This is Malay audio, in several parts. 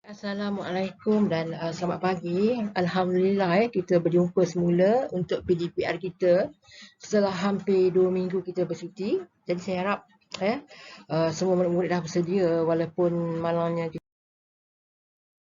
Assalamualaikum dan selamat pagi. Alhamdulillah kita berjumpa semula untuk PDPR kita setelah hampir 2 minggu kita bercuti. Jadi saya harap semua murid-murid dah bersedia walaupun malangnya kita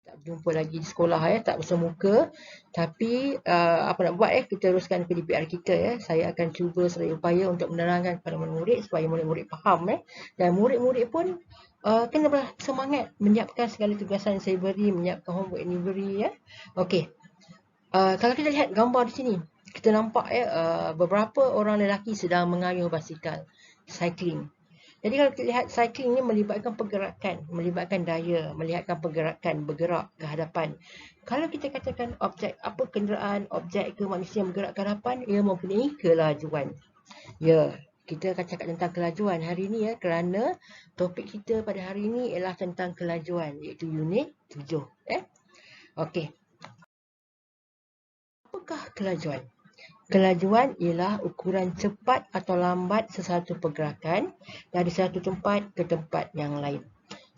tak berjumpa lagi di sekolah tak bersama muka. Tapi apa nak buat kita teruskan PDPR kita Saya akan cuba sedaya upaya untuk menerangkan kepada murid-murid supaya murid-murid faham dan murid-murid pun kena bersemangat menyiapkan segala tugasan yang saya beri, menyiapkan homework yang diberi Okey. Kalau kita lihat gambar di sini, kita nampak beberapa orang lelaki sedang mengayuh basikal, cycling. Jadi kalau kita lihat cycling ni melibatkan pergerakan, melibatkan daya, melibatkan pergerakan, bergerak ke hadapan. Kalau kita katakan objek apa kenderaan, objek ke manusia yang bergerak ke hadapan, ia mempunyai kelajuan. Ya, kita akan cakap tentang kelajuan hari ini kerana topik kita pada hari ini ialah tentang kelajuan iaitu unit 7 Okey. Apakah kelajuan? Kelajuan ialah ukuran cepat atau lambat sesuatu pergerakan dari satu tempat ke tempat yang lain.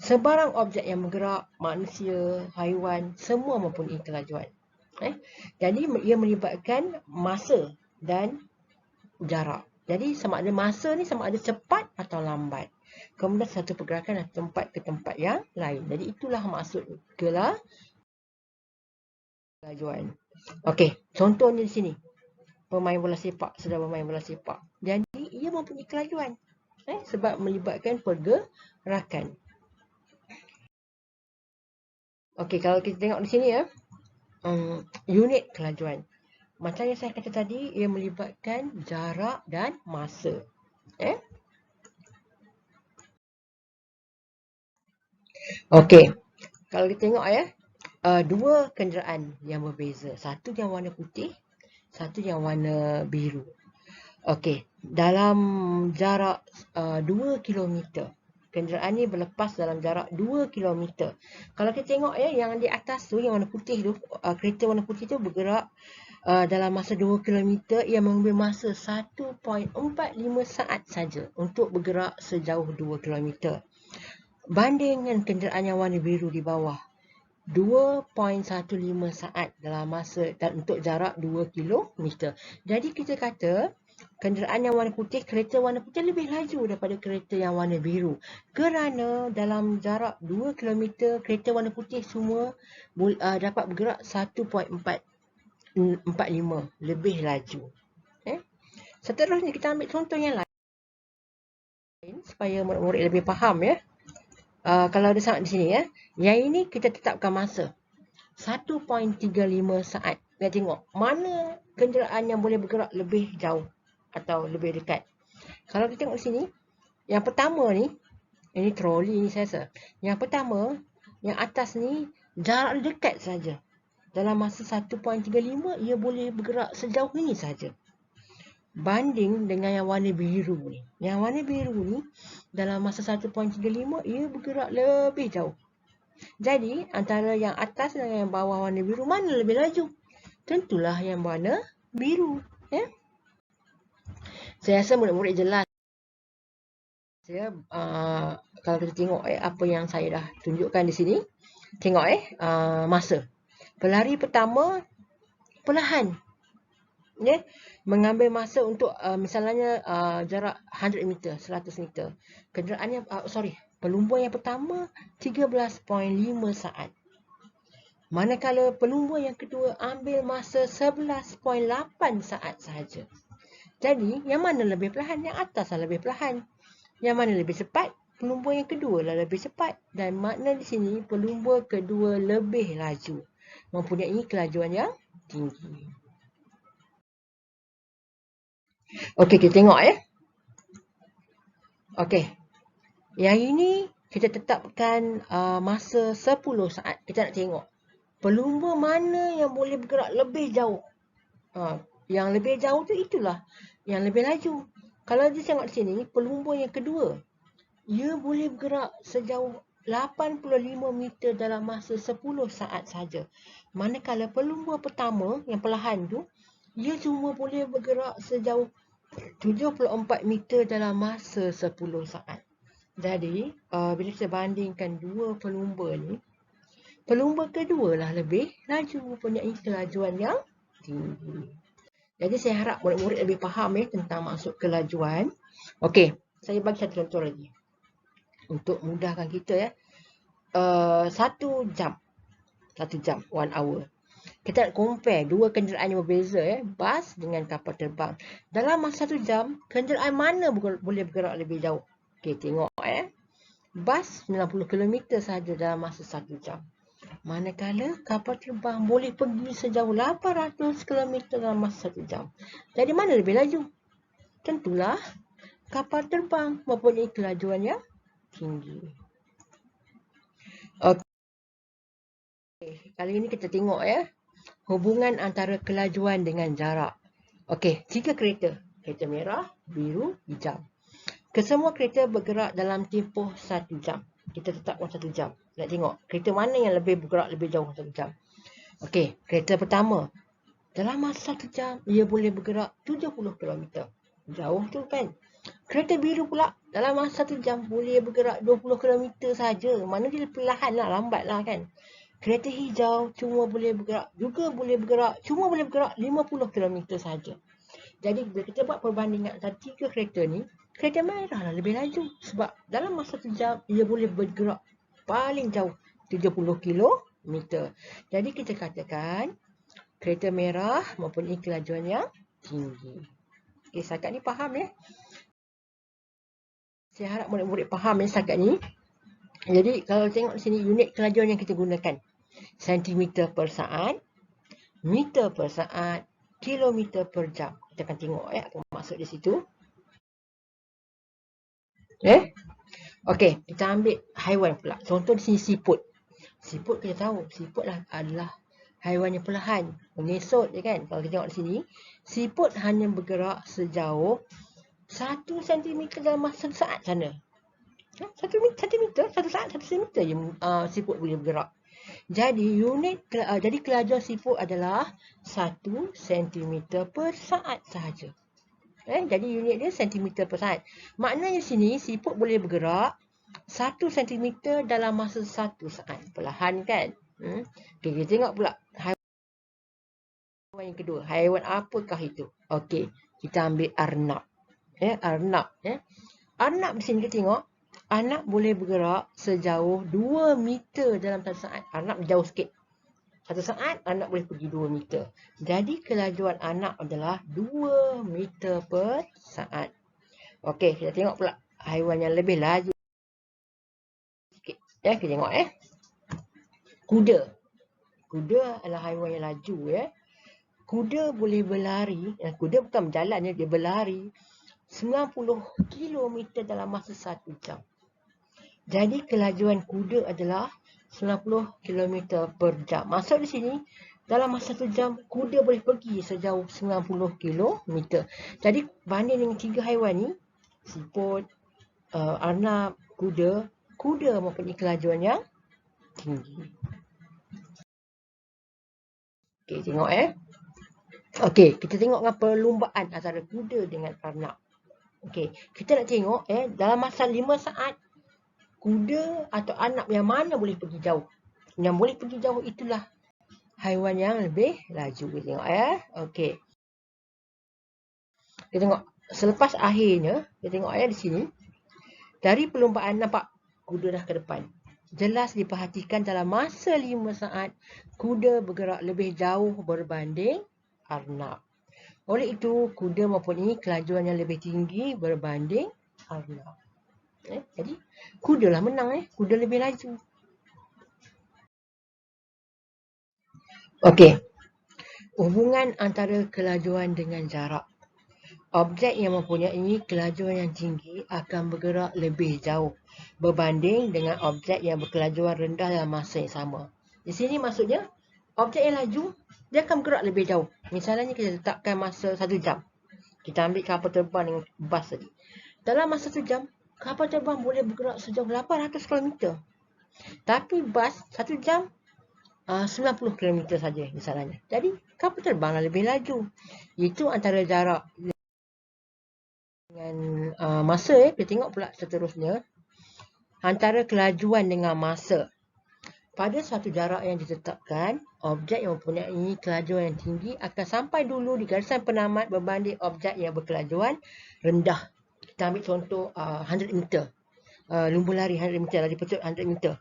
Sebarang objek yang bergerak, manusia, haiwan, semua mempunyai kelajuan. Jadi ia melibatkan masa dan jarak. Jadi sama ada masa ni sama ada cepat atau lambat. Kemudian satu pergerakan dari tempat ke tempat yang lain. Jadi itulah maksud kelajuan. Okey, contohnya di sini. Pemain bola sepak sedang bermain bola sepak. Jadi ia mempunyai kelajuan sebab melibatkan pergerakan. Okey, kalau kita tengok di sini unit kelajuan. Macam yang saya kata tadi, ia melibatkan jarak dan masa. Okey, kalau kita tengok dua kenderaan yang berbeza. Satu yang warna putih, satu yang warna biru. Okey, dalam jarak 2 kilometer. Kenderaan ni berlepas dalam jarak 2 kilometer. Kalau kita tengok yang di atas tu, yang warna putih tu, kereta warna putih tu bergerak dalam masa 2 kilometer. Ia mengambil masa 1.45 saat saja untuk bergerak sejauh 2 kilometer. Banding dengan kenderaan yang warna biru di bawah. 2.15 saat dalam masa dan untuk jarak 2 kilometer. Jadi kita kata kenderaan yang warna putih, kereta warna putih lebih laju daripada kereta yang warna biru. Kerana dalam jarak 2 kilometer, kereta warna putih semua dapat bergerak 1.45 lebih laju. Seterusnya kita ambil contoh yang lain supaya murid-murid lebih faham kalau ada saat di sini Yang ini kita tetapkan masa 1.35 saat. Kita tengok mana kenderaan yang boleh bergerak lebih jauh atau lebih dekat. Kalau kita tengok di sini, yang pertama ni, ini troli ni saya rasa. Yang pertama, yang atas ni jarak dekat saja. Dalam masa 1.35 ia boleh bergerak sejauh ini saja. Banding dengan yang warna biru ni. Yang warna biru ni dalam masa 1.35 ia bergerak lebih jauh. Jadi antara yang atas dan yang bawah warna biru mana lebih laju? Tentulah yang warna biru. Saya rasa murid-murid jelas. Kalau kita tengok apa yang saya dah tunjukkan di sini. Tengok masa. Pelari pertama perlahan. Mengambil masa untuk misalnya jarak 100 meter, 100 meter. Kenderaan yang pelumba yang pertama 13.5 saat. Manakala pelumba yang kedua ambil masa 11.8 saat sahaja. Jadi, yang mana lebih perlahan? Yang atas lebih perlahan. Yang mana lebih cepat? Pelumba yang kedua lah lebih cepat. Dan makna di sini pelumba kedua lebih laju. Mempunyai kelajuan yang tinggi. Okey, kita tengok Okey. Yang ini kita tetapkan masa 10 saat. Kita nak tengok pelumba mana yang boleh bergerak lebih jauh. Yang lebih jauh tu itulah yang lebih laju. Kalau kita tengok di sini, pelumba yang kedua, ia boleh bergerak sejauh 85 meter dalam masa 10 saat saja. Manakala pelumba pertama yang perlahan tu, ia cuma boleh bergerak sejauh 74 meter dalam masa 10 saat. Jadi, bila kita bandingkan dua pelumba ni, pelumba kedua lah lebih laju, mempunyai kelajuan yang tinggi. Jadi saya harap murid-murid lebih faham tentang maksud kelajuan. Okey, saya bagi satu contoh lagi. Untuk mudahkan kita 1 jam. 1 jam, 1 hour. Kita nak compare dua kenderaan yang berbeza bas dengan kapal terbang. Dalam masa 1 jam, kenderaan mana boleh bergerak lebih jauh? Okey, tengok bas 90 km sahaja dalam masa 1 jam. Manakala kapal terbang boleh pergi sejauh 800 km dalam masa 1 jam. Jadi mana lebih laju? Tentulah kapal terbang mempunyai kelajuan yang tinggi. Okey, kali ini kita tengok hubungan antara kelajuan dengan jarak. Okey, 3 kereta. Kereta merah, biru, hijau. Kesemua kereta bergerak dalam tempoh 1 jam. Kita tetapkan 1 jam. Nak tengok kereta mana yang lebih bergerak lebih jauh 1 jam. Okey, kereta pertama. Dalam masa 1 jam, ia boleh bergerak 70 km. Jauh tu kan. Kereta biru pula, dalam masa 1 jam, boleh bergerak 20 km saja. Mana dia perlahan lah, lambat lah kan. Kereta hijau cuma boleh bergerak 50 km saja. Jadi bila kita buat perbandingan antara 3 kereta ni, kereta merah lah lebih laju. Sebab dalam masa 1 jam, ia boleh bergerak paling jauh 70 km. Jadi kita katakan kereta merah mempunyai kelajuan yang tinggi. Okey, setakat ni faham Saya harap murid-murid faham setakat ni. Jadi kalau tengok di sini unit kelajuan yang kita gunakan. Sentimeter per saat, meter per saat, kilometer per jam. Kita akan tengok apa maksud di situ. Okey, kita ambil haiwan pula. Contoh di sini siput. Siput kita tahu, siput adalah haiwan yang perlahan, mengesot kan. Kalau kita tengok di sini, siput hanya bergerak sejauh 1 cm dalam masa 1 saat sana. 1 cm, 1 saat 1 cm je siput boleh bergerak. Jadi jadi kelajuan siput adalah 1 cm per saat sahaja. Jadi unit dia cm per saat. Maknanya sini siput boleh bergerak 1 cm dalam masa 1 saat. Perlahan kan? Okay, kita tengok pula haiwan yang kedua. Haiwan apakah itu? Okey, kita ambil arnab. Arnab. Arnab di sini kita tengok. Arnab boleh bergerak sejauh 2 meter dalam 1 saat. Arnab jauh sikit. 1 saat, arnab boleh pergi 2 meter. Jadi, kelajuan arnab adalah 2 meter per saat. Okey, kita tengok pula haiwan yang lebih laju sikit. Kita tengok kuda. Kuda adalah haiwan yang laju Kuda boleh berlari. Kuda bukan berjalan, dia berlari 90 km dalam masa 1 jam. Jadi kelajuan kuda adalah 90 km per jam. Maksud di sini, dalam masa 1 jam, kuda boleh pergi sejauh 90 km. Jadi banding dengan 3 haiwan ni, siput, arnab, kuda mempunyai kelajuan yang tinggi. Okey, tengok Okey, kita tengok perlumbaan antara kuda dengan arnab. Okey, kita nak tengok dalam masa 5 saat, kuda atau arnab yang mana boleh pergi jauh? Yang boleh pergi jauh itulah haiwan yang lebih laju. Kita tengok Okey. Kita tengok selepas akhirnya, kita tengok di sini. Dari perlumbaan nampak kuda dah ke depan. Jelas diperhatikan dalam masa 5 saat, kuda bergerak lebih jauh berbanding arnab. Oleh itu, kuda mempunyai kelajuan yang lebih tinggi berbanding arnab. Jadi, kuda lah menang Kuda lebih laju. Okey. Hubungan antara kelajuan dengan jarak. Objek yang mempunyai kelajuan yang tinggi akan bergerak lebih jauh berbanding dengan objek yang berkelajuan rendah dalam masa yang sama. Di sini maksudnya, objek yang laju, dia akan bergerak lebih jauh. Misalnya kita letakkan masa 1 jam. Kita ambil kapal terbang dengan bas tadi. Dalam masa 1 jam, kapal terbang boleh bergerak sejauh 800 km. Tapi bas 1 jam 90 km saja misalnya. Jadi kapal terbanglah lebih laju. Itu antara jarak dengan masa. Kita tengok pula seterusnya. Antara kelajuan dengan masa. pada suatu jarak yang ditetapkan, objek yang mempunyai kelajuan yang tinggi akan sampai dulu di garisan penamat berbanding objek yang berkelajuan rendah. Kita ambil contoh 100 meter. Lumba lari 100 meter, lari pecut 100 meter.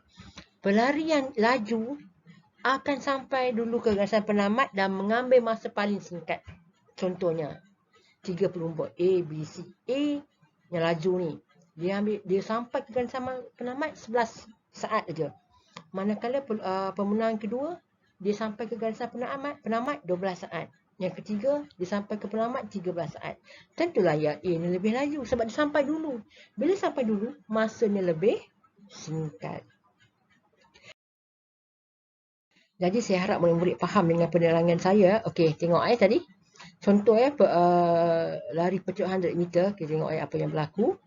Pelari yang laju akan sampai dulu ke garisan penamat dan mengambil masa paling singkat. Contohnya, 3 pelumba A, B, C. A yang laju ni, dia sampai ke garisan penamat 11 saat saja. Manakala pemenang kedua, dia sampai ke garisan penamat 12 saat. Yang ketiga, dia sampai ke penamat 13 saat. Tentulah yang A ni lebih laju sebab dia sampai dulu. Bila sampai dulu, masanya lebih singkat. Jadi saya harap murid-murid faham dengan penerangan saya. Okey, tengok tadi. Contoh lari pecut 100 meter. Kita tengok apa yang berlaku.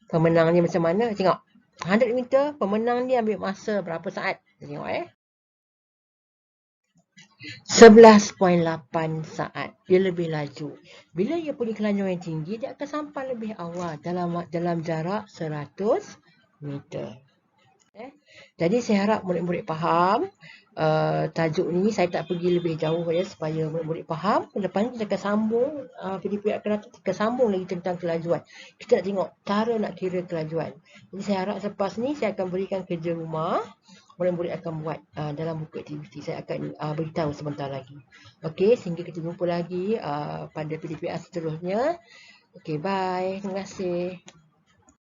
Pemenang ni macam mana? Tengok. 100 meter, pemenang ni ambil masa berapa saat? Kita tengok 11.8 saat. Dia lebih laju. Bila dia punya kelajuan yang tinggi, dia akan sampai lebih awal dalam jarak 100 meter. Jadi saya harap murid-murid faham tajuk ni. Saya tak pergi lebih jauh supaya murid-murid faham. Lepas ni kita akan sambung, PDP akan datang, kita sambung lagi tentang kelajuan. Kita nak tengok cara nak kira kelajuan. Jadi saya harap selepas ni saya akan berikan kerja rumah. Murid-murid akan buat dalam buku aktiviti. Saya akan beritahu sebentar lagi. Okey, sehingga kita jumpa lagi pada PDPR seterusnya. Okey, bye. Terima kasih.